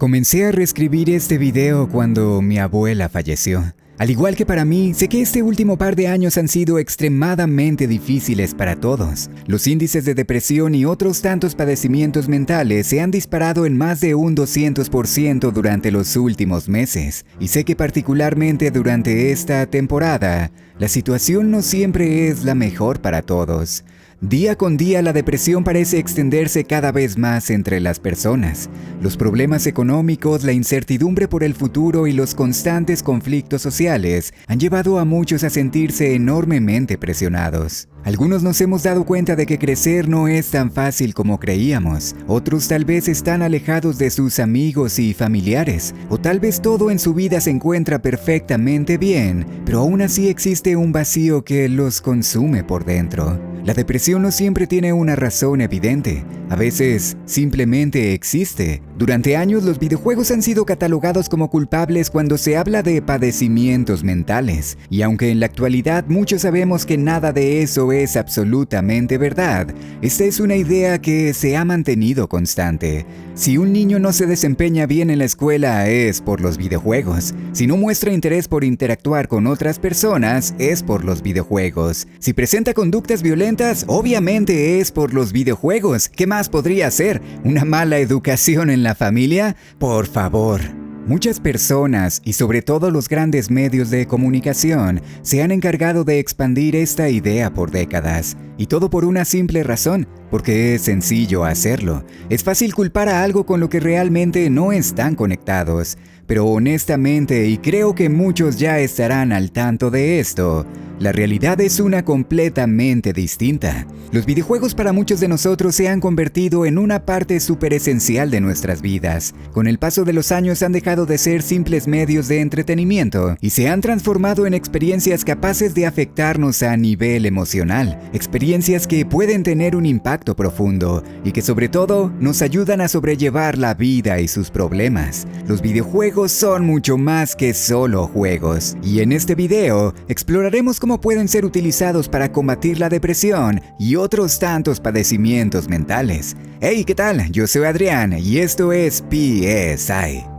Comencé a reescribir este video cuando mi abuela falleció. Al igual que para mí, sé que este último par de años han sido extremadamente difíciles para todos. Los índices de depresión y otros tantos padecimientos mentales se han disparado en más de un 200% durante los últimos meses. Y sé que particularmente durante esta temporada, la situación no siempre es la mejor para todos. Día con día la depresión parece extenderse cada vez más entre las personas. Los problemas económicos, la incertidumbre por el futuro y los constantes conflictos sociales han llevado a muchos a sentirse enormemente presionados. Algunos nos hemos dado cuenta de que crecer no es tan fácil como creíamos. Otros tal vez están alejados de sus amigos y familiares. O tal vez todo en su vida se encuentra perfectamente bien, pero aún así existe un vacío que los consume por dentro. La depresión no siempre tiene una razón evidente. A veces simplemente existe. Durante años los videojuegos han sido catalogados como culpables cuando se habla de padecimientos mentales. Y aunque en la actualidad muchos sabemos que nada de eso es absolutamente verdad, esta es una idea que se ha mantenido constante. Si un niño no se desempeña bien en la escuela es por los videojuegos. Si no muestra interés por interactuar con otras personas es por los videojuegos. Si presenta conductas violentas, obviamente es por los videojuegos. ¿Qué más podría ser? ¿Una mala educación en la familia? Por favor. Muchas personas, y sobre todo los grandes medios de comunicación, se han encargado de expandir esta idea por décadas. Y todo por una simple razón, porque es sencillo hacerlo. Es fácil culpar a algo con lo que realmente no están conectados. Pero honestamente, y creo que muchos ya estarán al tanto de esto, la realidad es una completamente distinta. Los videojuegos para muchos de nosotros se han convertido en una parte súper esencial de nuestras vidas. Con el paso de los años han dejado de ser simples medios de entretenimiento y se han transformado en experiencias capaces de afectarnos a nivel emocional. Experiencias que pueden tener un impacto profundo y que sobre todo nos ayudan a sobrellevar la vida y sus problemas. Los videojuegos son mucho más que solo juegos. Y en este video exploraremos cómo pueden ser utilizados para combatir la depresión y otros tantos padecimientos mentales. Hey, ¿qué tal? Yo soy Adrián y esto es PSI.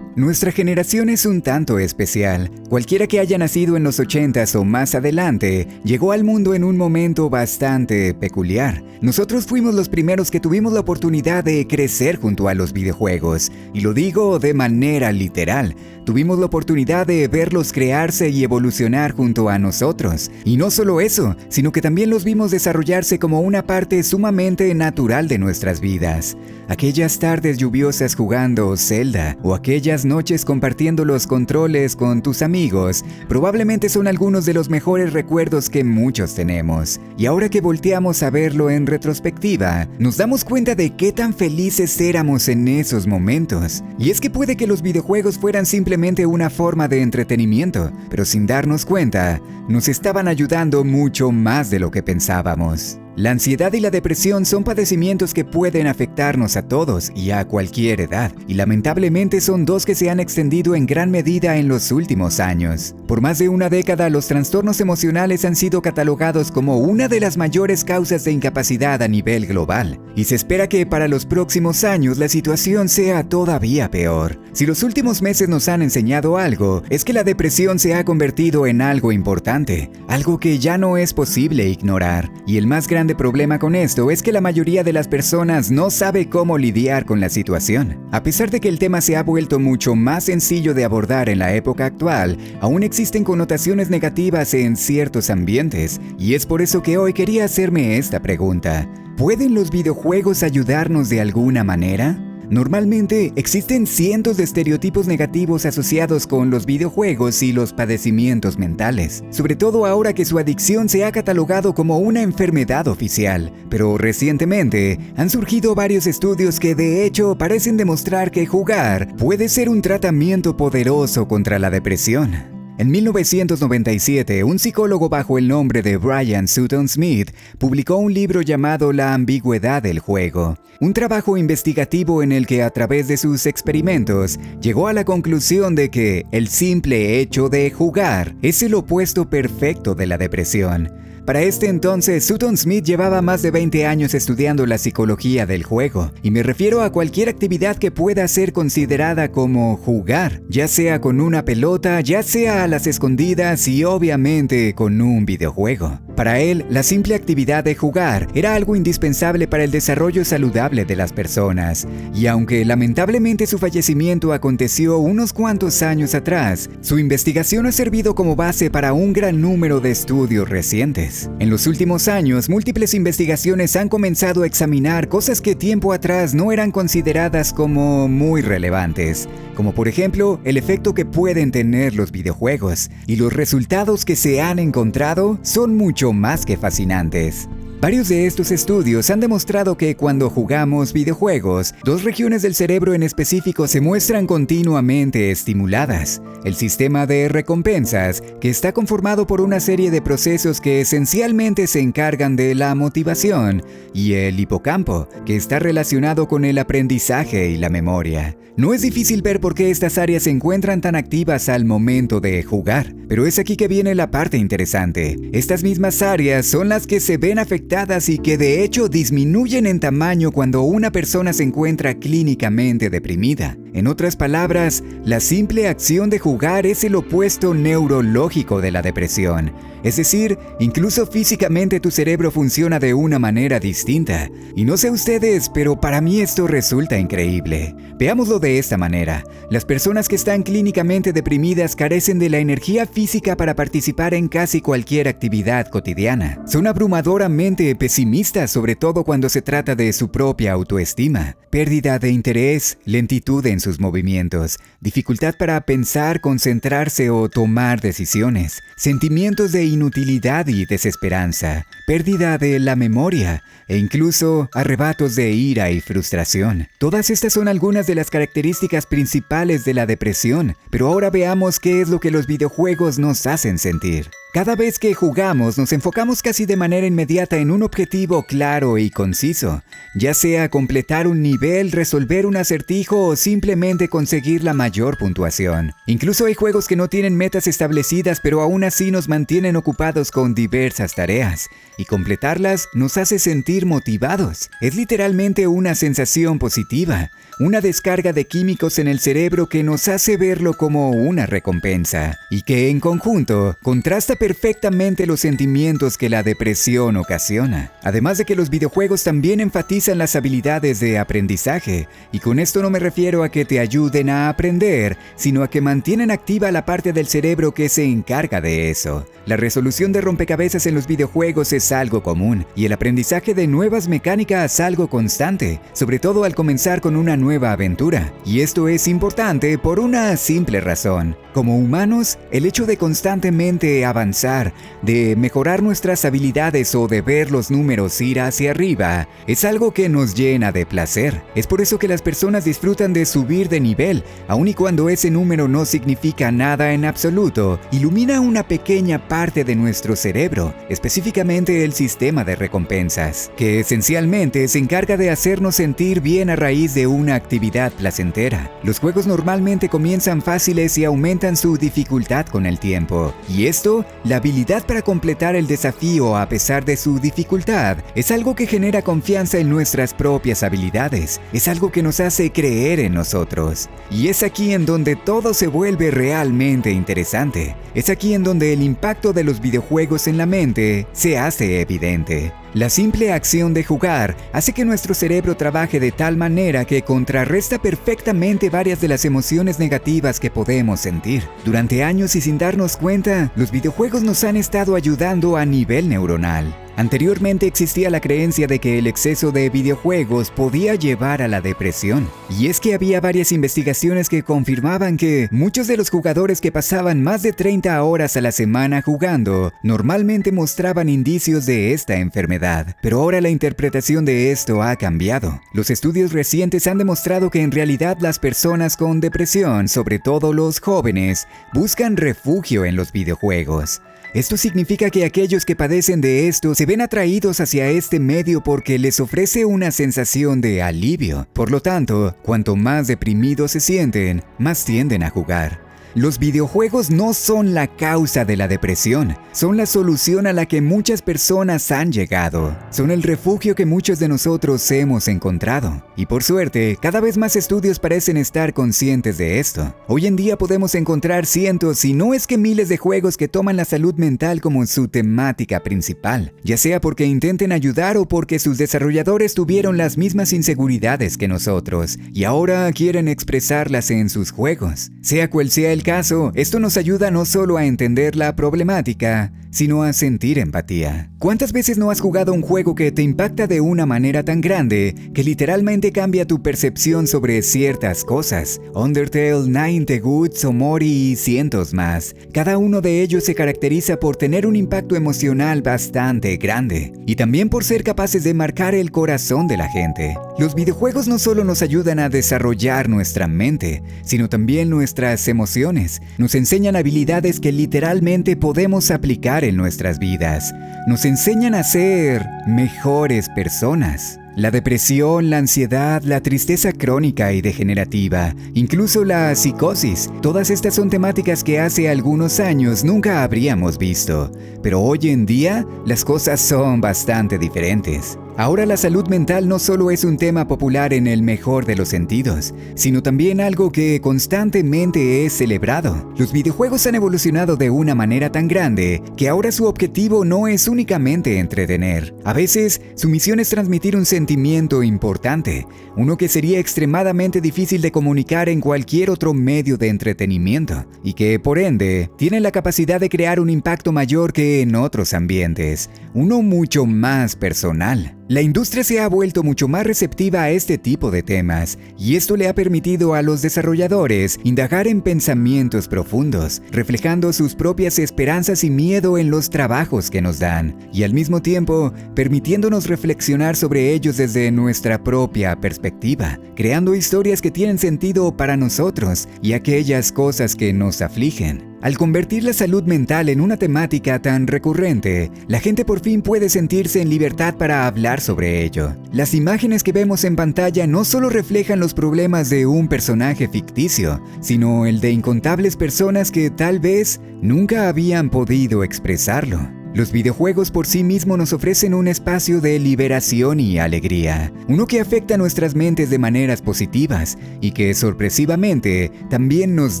Nuestra generación es un tanto especial. Cualquiera que haya nacido en los 80s o más adelante, llegó al mundo en un momento bastante peculiar. Nosotros fuimos los primeros que tuvimos la oportunidad de crecer junto a los videojuegos. Y lo digo de manera literal. Tuvimos la oportunidad de verlos crearse y evolucionar junto a nosotros. Y no solo eso, sino que también los vimos desarrollarse como una parte sumamente natural de nuestras vidas. Aquellas tardes lluviosas jugando Zelda o aquellas noches compartiendo los controles con tus amigos probablemente son algunos de los mejores recuerdos que muchos tenemos. Y ahora que volteamos a verlo en retrospectiva, nos damos cuenta de qué tan felices éramos en esos momentos. Y es que puede que los videojuegos fueran simplemente una forma de entretenimiento, pero sin darnos cuenta, nos estaban ayudando mucho más de lo que pensábamos. La ansiedad y la depresión son padecimientos que pueden afectarnos a todos y a cualquier edad, y lamentablemente son dos que se han extendido en gran medida en los últimos años. Por más de una década, los trastornos emocionales han sido catalogados como una de las mayores causas de incapacidad a nivel global, y se espera que para los próximos años la situación sea todavía peor. Si los últimos meses nos han enseñado algo, es que la depresión se ha convertido en algo importante, algo que ya no es posible ignorar, y el más grande problema con esto es que la mayoría de las personas no sabe cómo lidiar con la situación. A pesar de que el tema se ha vuelto mucho más sencillo de abordar en la época actual, aún existen connotaciones negativas en ciertos ambientes, y es por eso que hoy quería hacerme esta pregunta. ¿Pueden los videojuegos ayudarnos de alguna manera? Normalmente existen cientos de estereotipos negativos asociados con los videojuegos y los padecimientos mentales, sobre todo ahora que su adicción se ha catalogado como una enfermedad oficial. Pero recientemente han surgido varios estudios que de hecho parecen demostrar que jugar puede ser un tratamiento poderoso contra la depresión. En 1997, un psicólogo bajo el nombre de Brian Sutton Smith publicó un libro llamado La ambigüedad del juego, un trabajo investigativo en el que a través de sus experimentos llegó a la conclusión de que el simple hecho de jugar es el opuesto perfecto de la depresión. Para este entonces, Sutton Smith llevaba más de 20 años estudiando la psicología del juego, y me refiero a cualquier actividad que pueda ser considerada como jugar, ya sea con una pelota, ya sea a las escondidas y obviamente con un videojuego. Para él, la simple actividad de jugar era algo indispensable para el desarrollo saludable de las personas, y aunque lamentablemente su fallecimiento aconteció unos cuantos años atrás, su investigación ha servido como base para un gran número de estudios recientes. En los últimos años, múltiples investigaciones han comenzado a examinar cosas que tiempo atrás no eran consideradas como muy relevantes, como por ejemplo el efecto que pueden tener los videojuegos, y los resultados que se han encontrado son mucho más que fascinantes. Varios de estos estudios han demostrado que cuando jugamos videojuegos, dos regiones del cerebro en específico se muestran continuamente estimuladas. El sistema de recompensas, que está conformado por una serie de procesos que esencialmente se encargan de la motivación, y el hipocampo, que está relacionado con el aprendizaje y la memoria. No es difícil ver por qué estas áreas se encuentran tan activas al momento de jugar, pero es aquí que viene la parte interesante. Estas mismas áreas son las que se ven afectadas y que de hecho disminuyen en tamaño cuando una persona se encuentra clínicamente deprimida. En otras palabras, la simple acción de jugar es el opuesto neurológico de la depresión. Es decir, incluso físicamente tu cerebro funciona de una manera distinta. Y no sé ustedes, pero para mí esto resulta increíble. Veámoslo de esta manera. Las personas que están clínicamente deprimidas carecen de la energía física para participar en casi cualquier actividad cotidiana. Son abrumadoramente pesimistas, sobre todo cuando se trata de su propia autoestima. Pérdida de interés, lentitud en sus movimientos, dificultad para pensar, concentrarse o tomar decisiones, sentimientos de inutilidad y desesperanza, pérdida de la memoria e incluso arrebatos de ira y frustración. Todas estas son algunas de las características principales de la depresión, pero ahora veamos qué es lo que los videojuegos nos hacen sentir. Cada vez que jugamos nos enfocamos casi de manera inmediata en un objetivo claro y conciso, ya sea completar un nivel, resolver un acertijo o simplemente conseguir la mayor puntuación. Incluso hay juegos que no tienen metas establecidas, pero aún así nos mantienen ocupados con diversas tareas, y completarlas nos hace sentir motivados. Es literalmente una sensación positiva, una descarga de químicos en el cerebro que nos hace verlo como una recompensa, y que en conjunto contrasta perfectamente los sentimientos que la depresión ocasiona. Además de que los videojuegos también enfatizan las habilidades de aprendizaje, y con esto no me refiero a que te ayuden a aprender, sino a que mantienen activa la parte del cerebro que se encarga de eso. La resolución de rompecabezas en los videojuegos es algo común, y el aprendizaje de nuevas mecánicas algo constante, sobre todo al comenzar con una nueva aventura. Y esto es importante por una simple razón. Como humanos, el hecho de constantemente avanzar, de mejorar nuestras habilidades o de ver los números ir hacia arriba, es algo que nos llena de placer. Es por eso que las personas disfrutan de subir de nivel, aun y cuando ese número no significa nada en absoluto, ilumina una pequeña parte de nuestro cerebro, específicamente el sistema de recompensas, que esencialmente se encarga de hacernos sentir bien a raíz de una actividad placentera. Los juegos normalmente comienzan fáciles y aumentan su dificultad con el tiempo, y esto, la habilidad para completar el desafío a pesar de su dificultad, es algo que genera confianza en nuestras propias habilidades, es algo que nos hace creer en nosotros. Y es aquí en donde todo se vuelve realmente interesante. Es aquí en donde el impacto de los videojuegos en la mente se hace evidente. La simple acción de jugar hace que nuestro cerebro trabaje de tal manera que contrarresta perfectamente varias de las emociones negativas que podemos sentir. Durante años y sin darnos cuenta, los videojuegos nos han estado ayudando a nivel neuronal. Anteriormente existía la creencia de que el exceso de videojuegos podía llevar a la depresión. Y es que había varias investigaciones que confirmaban que muchos de los jugadores que pasaban más de 30 horas a la semana jugando, normalmente mostraban indicios de esta enfermedad. enfermedad, pero ahora la interpretación de esto ha cambiado. Los estudios recientes han demostrado que en realidad las personas con depresión, sobre todo los jóvenes, buscan refugio en los videojuegos. Esto significa que aquellos que padecen de esto se ven atraídos hacia este medio porque les ofrece una sensación de alivio. Por lo tanto, cuanto más deprimidos se sienten, más tienden a jugar. Los videojuegos no son la causa de la depresión, son la solución a la que muchas personas han llegado. Son el refugio que muchos de nosotros hemos encontrado. Y por suerte, cada vez más estudios parecen estar conscientes de esto. Hoy en día podemos encontrar cientos, si no es que miles de juegos que toman la salud mental como su temática principal, ya sea porque intenten ayudar o porque sus desarrolladores tuvieron las mismas inseguridades que nosotros y ahora quieren expresarlas en sus juegos. Sea cual sea el caso, esto nos ayuda no solo a entender la problemática, sino a sentir empatía. ¿Cuántas veces no has jugado un juego que te impacta de una manera tan grande que literalmente cambia tu percepción sobre ciertas cosas? Undertale, Nine the Woods, Omori y cientos más. Cada uno de ellos se caracteriza por tener un impacto emocional bastante grande y también por ser capaces de marcar el corazón de la gente. Los videojuegos no solo nos ayudan a desarrollar nuestra mente, sino también nuestras emociones. Nos enseñan habilidades que literalmente podemos aplicar en nuestras vidas. Nos enseñan a ser mejores personas. La depresión, la ansiedad, la tristeza crónica y degenerativa, incluso la psicosis, todas estas son temáticas que hace algunos años nunca habríamos visto. Pero hoy en día, las cosas son bastante diferentes. Ahora la salud mental no solo es un tema popular en el mejor de los sentidos, sino también algo que constantemente es celebrado. Los videojuegos han evolucionado de una manera tan grande que ahora su objetivo no es únicamente entretener. A veces, su misión es transmitir un sentimiento importante, uno que sería extremadamente difícil de comunicar en cualquier otro medio de entretenimiento, y que, por ende, tiene la capacidad de crear un impacto mayor que en otros ambientes, uno mucho más personal. La industria se ha vuelto mucho más receptiva a este tipo de temas, y esto le ha permitido a los desarrolladores indagar en pensamientos profundos, reflejando sus propias esperanzas y miedo en los trabajos que nos dan, y al mismo tiempo permitiéndonos reflexionar sobre ellos desde nuestra propia perspectiva, creando historias que tienen sentido para nosotros y aquellas cosas que nos afligen. Al convertir la salud mental en una temática tan recurrente, la gente por fin puede sentirse en libertad para hablar sobre ello. Las imágenes que vemos en pantalla no solo reflejan los problemas de un personaje ficticio, sino el de incontables personas que tal vez nunca habían podido expresarlo. Los videojuegos por sí mismos nos ofrecen un espacio de liberación y alegría, uno que afecta nuestras mentes de maneras positivas y que sorpresivamente también nos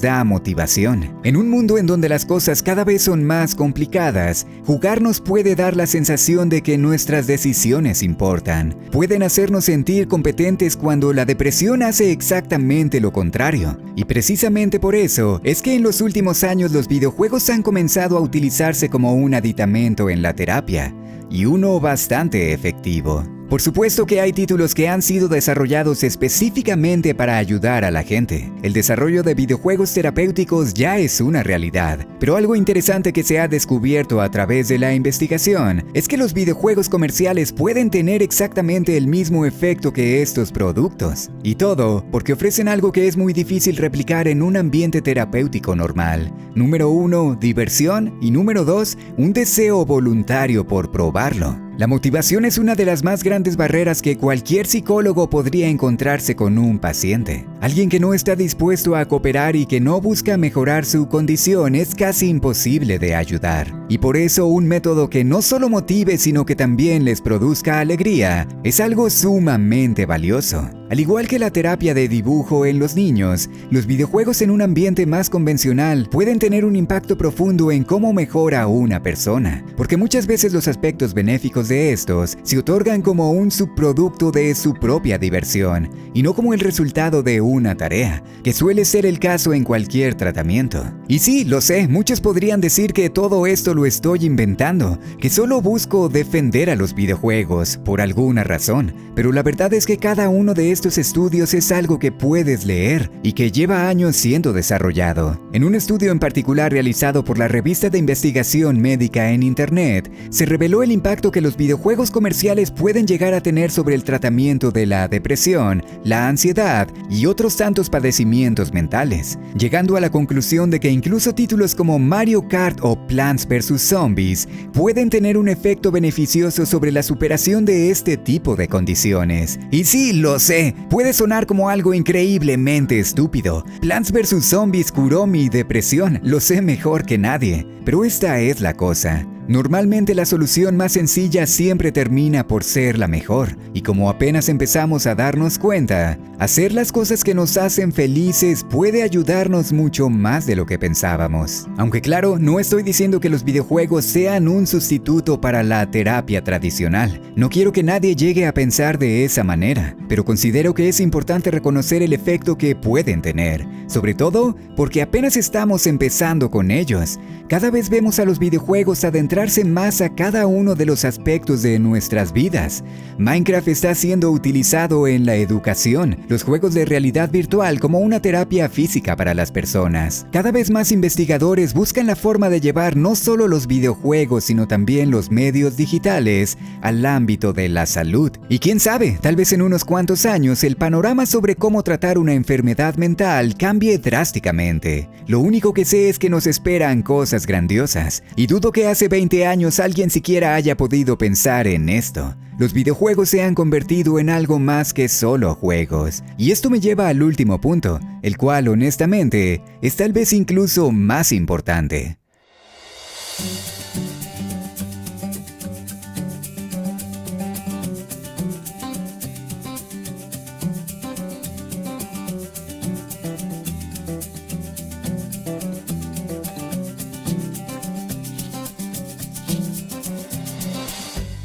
da motivación. En un mundo en donde las cosas cada vez son más complicadas, jugar nos puede dar la sensación de que nuestras decisiones importan. Pueden hacernos sentir competentes cuando la depresión hace exactamente lo contrario. Y precisamente por eso es que en los últimos años los videojuegos han comenzado a utilizarse como un aditamento en la terapia, y uno bastante efectivo. Por supuesto que hay títulos que han sido desarrollados específicamente para ayudar a la gente. El desarrollo de videojuegos terapéuticos ya es una realidad, pero algo interesante que se ha descubierto a través de la investigación es que los videojuegos comerciales pueden tener exactamente el mismo efecto que estos productos. Y todo porque ofrecen algo que es muy difícil replicar en un ambiente terapéutico normal. Número 1, diversión, y número 2, un deseo voluntario por probarlo. La motivación es una de las más grandes barreras que cualquier psicólogo podría encontrarse con un paciente. Alguien que no está dispuesto a cooperar y que no busca mejorar su condición es casi imposible de ayudar. Y por eso un método que no solo motive sino que también les produzca alegría es algo sumamente valioso. Al igual que la terapia de dibujo en los niños, los videojuegos en un ambiente más convencional pueden tener un impacto profundo en cómo mejora una persona, porque muchas veces los aspectos benéficos de estos se otorgan como un subproducto de su propia diversión y no como el resultado de una tarea, que suele ser el caso en cualquier tratamiento. Y sí, lo sé, muchos podrían decir que todo esto lo estoy inventando, que solo busco defender a los videojuegos por alguna razón, pero la verdad es que cada uno de estos estudios es algo que puedes leer y que lleva años siendo desarrollado. En un estudio en particular realizado por la revista de investigación médica en Internet, se reveló el impacto que los videojuegos comerciales pueden llegar a tener sobre el tratamiento de la depresión, la ansiedad y otros tantos padecimientos mentales, llegando a la conclusión de que incluso títulos como Mario Kart o Plants vs. Zombies pueden tener un efecto beneficioso sobre la superación de este tipo de condiciones. Y sí, lo sé, puede sonar como algo increíblemente estúpido. Plants vs. Zombies curó mi depresión, lo sé mejor que nadie. Pero esta es la cosa. Normalmente la solución más sencilla siempre termina por ser la mejor, y como apenas empezamos a darnos cuenta, hacer las cosas que nos hacen felices puede ayudarnos mucho más de lo que pensábamos. Aunque claro, no estoy diciendo que los videojuegos sean un sustituto para la terapia tradicional. No quiero que nadie llegue a pensar de esa manera, pero considero que es importante reconocer el efecto que pueden tener, sobre todo porque apenas estamos empezando con ellos. Cada vez vemos a los videojuegos adentrarse más a cada uno de los aspectos de nuestras vidas. Minecraft está siendo utilizado en la educación, los juegos de realidad virtual como una terapia física para las personas. Cada vez más investigadores buscan la forma de llevar no solo los videojuegos, sino también los medios digitales al ámbito de la salud. Y quién sabe, tal vez en unos cuantos años el panorama sobre cómo tratar una enfermedad mental cambie drásticamente. Lo único que sé es que nos esperan cosas grandiosas, y dudo que hace 20 años alguien siquiera haya podido pensar en esto. Los videojuegos se han convertido en algo más que solo juegos. Y esto me lleva al último punto, el cual honestamente es tal vez incluso más importante.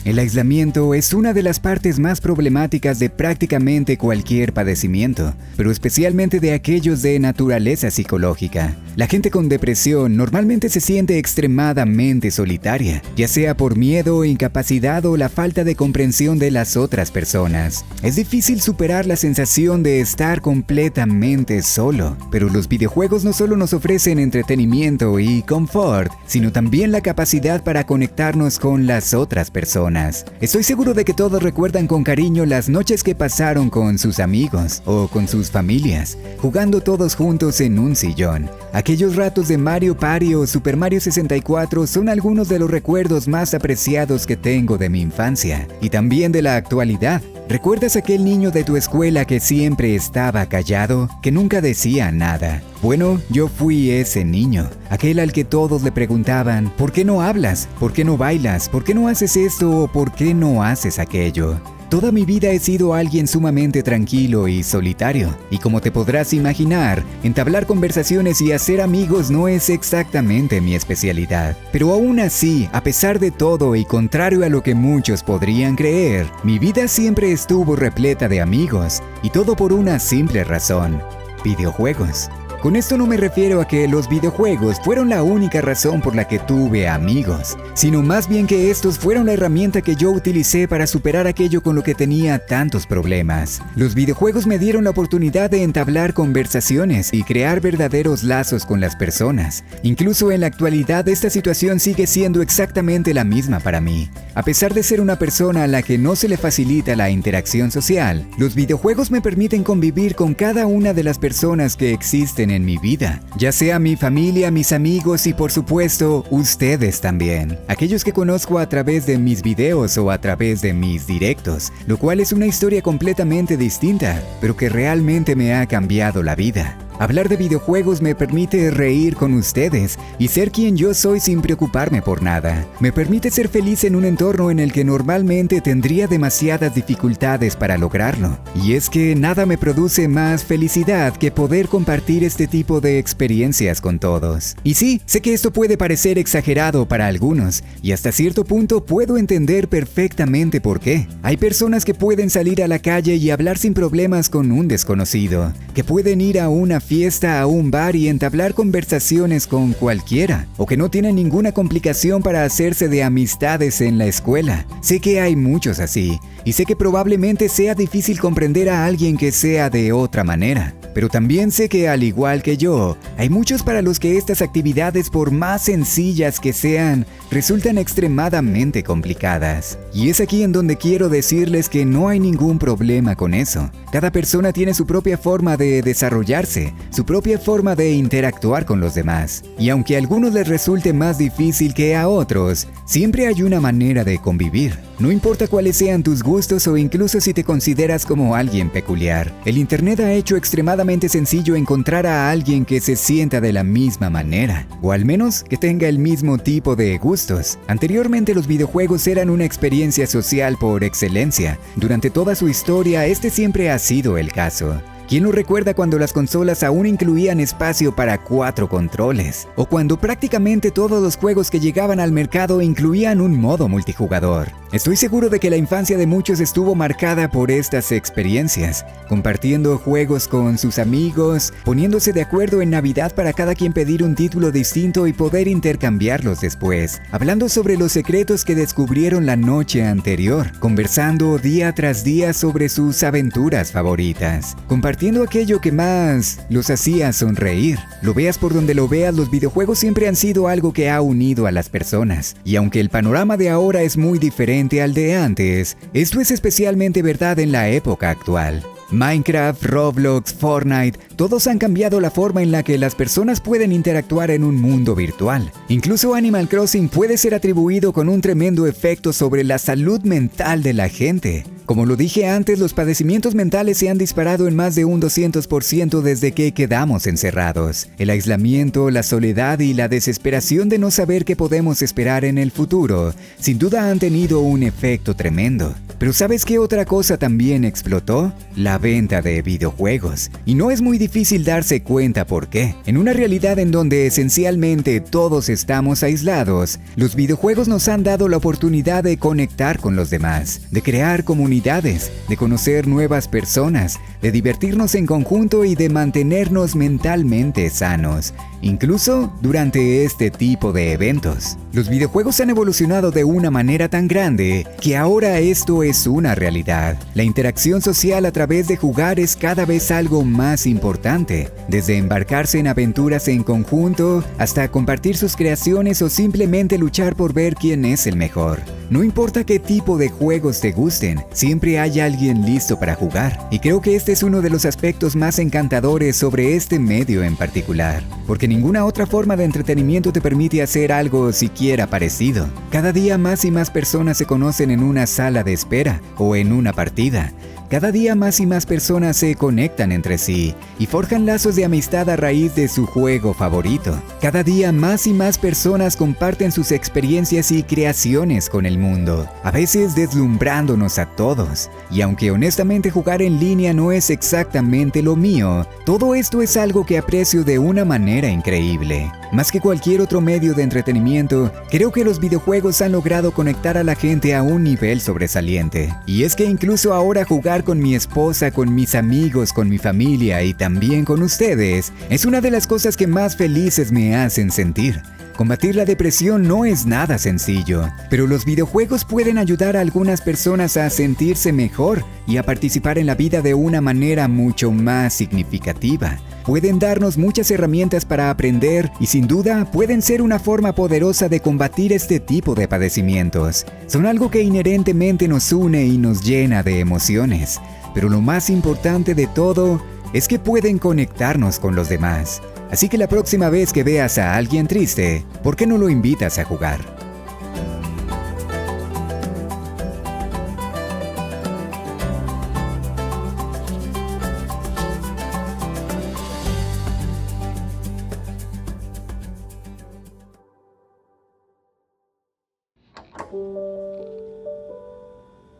El aislamiento es una de las partes más problemáticas de prácticamente cualquier padecimiento, pero especialmente de aquellos de naturaleza psicológica. La gente con depresión normalmente se siente extremadamente solitaria, ya sea por miedo, incapacidad o la falta de comprensión de las otras personas. Es difícil superar la sensación de estar completamente solo, pero los videojuegos no solo nos ofrecen entretenimiento y confort, sino también la capacidad para conectarnos con las otras personas. Estoy seguro de que todos recuerdan con cariño las noches que pasaron con sus amigos o con sus familias, jugando todos juntos en un sillón. Aquellos ratos de Mario Party o Super Mario 64 son algunos de los recuerdos más apreciados que tengo de mi infancia y también de la actualidad. ¿Recuerdas aquel niño de tu escuela que siempre estaba callado, que nunca decía nada? Bueno, yo fui ese niño, aquel al que todos le preguntaban, ¿por qué no hablas? ¿Por qué no bailas? ¿Por qué no haces esto o por qué no haces aquello? Toda mi vida he sido alguien sumamente tranquilo y solitario, y como te podrás imaginar, entablar conversaciones y hacer amigos no es exactamente mi especialidad. Pero aún así, a pesar de todo y contrario a lo que muchos podrían creer, mi vida siempre estuvo repleta de amigos, y todo por una simple razón: videojuegos. Con esto no me refiero a que los videojuegos fueron la única razón por la que tuve amigos, sino más bien que estos fueron la herramienta que yo utilicé para superar aquello con lo que tenía tantos problemas. Los videojuegos me dieron la oportunidad de entablar conversaciones y crear verdaderos lazos con las personas. Incluso en la actualidad esta situación sigue siendo exactamente la misma para mí. A pesar de ser una persona a la que no se le facilita la interacción social, los videojuegos me permiten convivir con cada una de las personas que existen en mi vida, ya sea mi familia, mis amigos y por supuesto ustedes también, aquellos que conozco a través de mis videos o a través de mis directos, lo cual es una historia completamente distinta, pero que realmente me ha cambiado la vida. Hablar de videojuegos me permite reír con ustedes y ser quien yo soy sin preocuparme por nada. Me permite ser feliz en un entorno en el que normalmente tendría demasiadas dificultades para lograrlo. Y es que nada me produce más felicidad que poder compartir este tipo de experiencias con todos. Y sí, sé que esto puede parecer exagerado para algunos, y hasta cierto punto puedo entender perfectamente por qué. Hay personas que pueden salir a la calle y hablar sin problemas con un desconocido, que pueden ir a una fiesta, a un bar y entablar conversaciones con cualquiera, o que no tienen ninguna complicación para hacerse de amistades en la escuela. Sé que hay muchos así, y sé que probablemente sea difícil comprender a alguien que sea de otra manera. Pero también sé que, al igual que yo, hay muchos para los que estas actividades, por más sencillas que sean, resultan extremadamente complicadas. Y es aquí en donde quiero decirles que no hay ningún problema con eso. Cada persona tiene su propia forma de desarrollarse, su propia forma de interactuar con los demás. Y aunque a algunos les resulte más difícil que a otros, siempre hay una manera de convivir. No importa cuáles sean tus gustos o incluso si te consideras como alguien peculiar. El internet ha hecho extremadamente sencillo encontrar a alguien que se sienta de la misma manera, o al menos que tenga el mismo tipo de gustos. Anteriormente los videojuegos eran una experiencia social por excelencia. Durante toda su historia, este siempre ha sido el caso. ¿Quién no recuerda cuando las consolas aún incluían espacio para 4 controles? O cuando prácticamente todos los juegos que llegaban al mercado incluían un modo multijugador. Estoy seguro de que la infancia de muchos estuvo marcada por estas experiencias, compartiendo juegos con sus amigos, poniéndose de acuerdo en Navidad para cada quien pedir un título distinto y poder intercambiarlos después, hablando sobre los secretos que descubrieron la noche anterior, conversando día tras día sobre sus aventuras favoritas, compartiendo aquello que más los hacía sonreír. Lo veas por donde lo veas, los videojuegos siempre han sido algo que ha unido a las personas. Y aunque el panorama de ahora es muy diferente al de antes, esto es especialmente verdad en la época actual. Minecraft, Roblox, Fortnite, todos han cambiado la forma en la que las personas pueden interactuar en un mundo virtual. Incluso Animal Crossing puede ser atribuido con un tremendo efecto sobre la salud mental de la gente. Como lo dije antes, los padecimientos mentales se han disparado en más de un 200% desde que quedamos encerrados. El aislamiento, la soledad y la desesperación de no saber qué podemos esperar en el futuro, sin duda han tenido un efecto tremendo. Pero ¿sabes qué otra cosa también explotó? La venta de videojuegos. Y no es muy difícil darse cuenta por qué. En una realidad en donde esencialmente todos estamos aislados, los videojuegos nos han dado la oportunidad de conectar con los demás, de crear comunidades, de conocer nuevas personas, de divertirnos en conjunto y de mantenernos mentalmente sanos, incluso durante este tipo de eventos. Los videojuegos han evolucionado de una manera tan grande que ahora esto es una realidad. La interacción social a través de jugar es cada vez algo más importante, desde embarcarse en aventuras en conjunto hasta compartir sus creaciones o simplemente luchar por ver quién es el mejor. No importa qué tipo de juegos te gusten, siempre hay alguien listo para jugar. Y creo que este es uno de los aspectos más encantadores sobre este medio en particular, porque ninguna otra forma de entretenimiento te permite hacer algo siquiera parecido. Cada día más y más personas se conocen en una sala de espera o en una partida. Cada día más y más personas se conectan entre sí y forjan lazos de amistad a raíz de su juego favorito. Cada día más y más personas comparten sus experiencias y creaciones con el mundo, a veces deslumbrándonos a todos. Y aunque honestamente jugar en línea no es exactamente lo mío, todo esto es algo que aprecio de una manera increíble. Más que cualquier otro medio de entretenimiento, creo que los videojuegos han logrado conectar a la gente a un nivel sobresaliente. Y es que incluso ahora jugar con mi esposa, con mis amigos, con mi familia y también con ustedes, es una de las cosas que más felices me hacen sentir. Combatir la depresión no es nada sencillo, pero los videojuegos pueden ayudar a algunas personas a sentirse mejor y a participar en la vida de una manera mucho más significativa. Pueden darnos muchas herramientas para aprender y sin duda pueden ser una forma poderosa de combatir este tipo de padecimientos. Son algo que inherentemente nos une y nos llena de emociones, pero lo más importante de todo es que pueden conectarnos con los demás. Así que la próxima vez que veas a alguien triste, ¿por qué no lo invitas a jugar?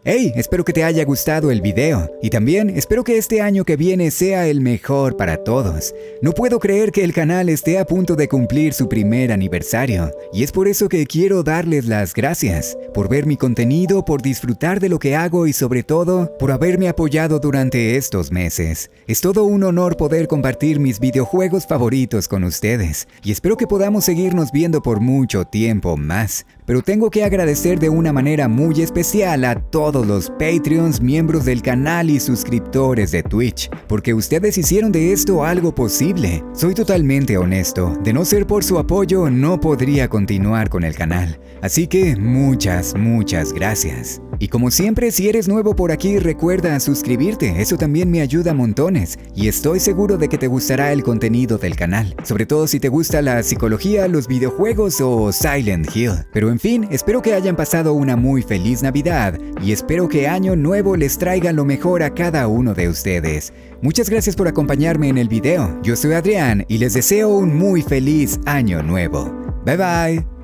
Hey, espero que te haya gustado el video y también espero que este año que viene sea el mejor para todos. No puedo creer que el canal esté a punto de cumplir su primer aniversario y es por eso que quiero darles las gracias por ver mi contenido, por disfrutar de lo que hago y sobre todo por haberme apoyado durante estos meses. Es todo un honor poder compartir mis videojuegos favoritos con ustedes y espero que podamos seguirnos viendo por mucho tiempo más. Pero tengo que agradecer de una manera muy especial a todos todos los Patreons, miembros del canal y suscriptores de Twitch, porque ustedes hicieron de esto algo posible. Soy totalmente honesto, de no ser por su apoyo no podría continuar con el canal. Así que muchas gracias. Y como siempre, si eres nuevo por aquí, recuerda suscribirte, eso también me ayuda montones. Y estoy seguro de que te gustará el contenido del canal, sobre todo si te gusta la psicología, los videojuegos o Silent Hill. Pero en fin, espero que hayan pasado una muy feliz Navidad y espero que Año Nuevo les traiga lo mejor a cada uno de ustedes. Muchas gracias por acompañarme en el video. Yo soy Adrián y les deseo un muy feliz Año Nuevo. Bye bye.